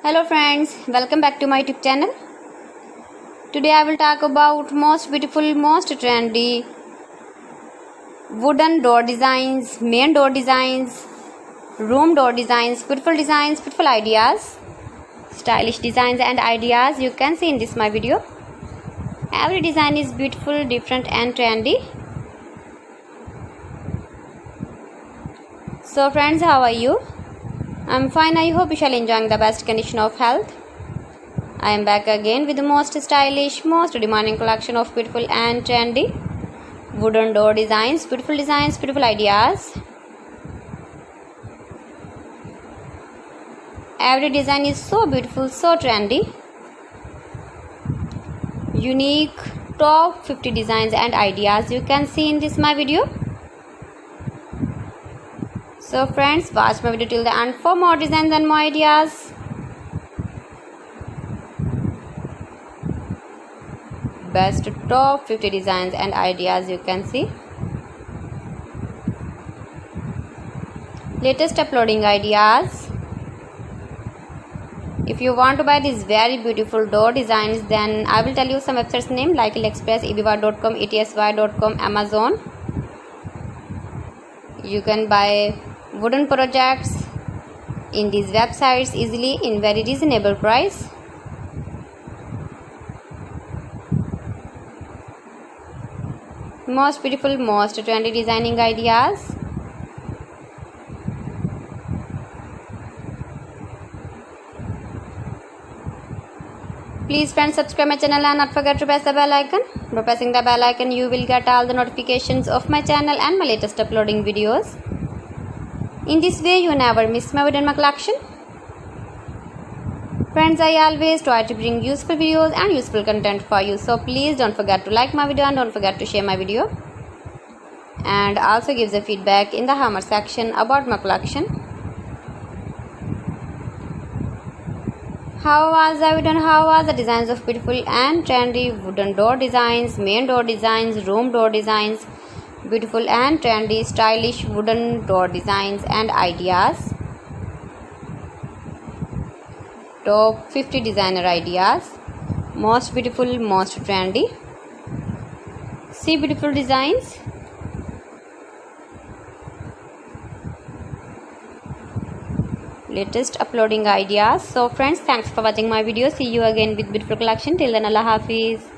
Hello friends, welcome back to my YouTube channel. Today I will talk about most beautiful, most trendy wooden door designs, main door designs, room door designs, beautiful ideas, stylish designs and ideas you can see in this my video. Every design is beautiful, different and trendy. So friends, how are you? I'm fine. I hope you shall enjoying the best condition of health. I am back again with the most stylish, most demanding collection of beautiful and trendy wooden door designs, beautiful ideas. Every design is so beautiful, so trendy. Unique top 50 designs and ideas you can see in this my video. So friends, watch my video till the end for more designs and more ideas. Best top 50 designs and ideas you can see. Latest uploading ideas. If you want to buy these very beautiful door designs, then I will tell you some websites name like AliExpress, eBay.com, etsy.com, Amazon. You can buy wooden projects in these websites easily in very reasonable price. Most beautiful, most trendy designing ideas. Please friends, subscribe my channel and not forget to press the bell icon. By pressing the bell icon you will get all the notifications of my channel and my latest uploading videos. In this way you never miss my video in my collection. Friends, I always try to bring useful videos and useful content for you. So please don't forget to like my video and don't forget to share my video. And also give the feedback in the hammer section about my collection. How was the video and how was the designs of beautiful and trendy wooden door designs, main door designs, room door designs, beautiful and trendy stylish wooden door designs and ideas. Top 50 designer ideas. Most beautiful, most trendy. See beautiful designs. Latest uploading ideas. So friends, thanks for watching my video. See you again with beautiful collection. Till then, Allah Hafiz.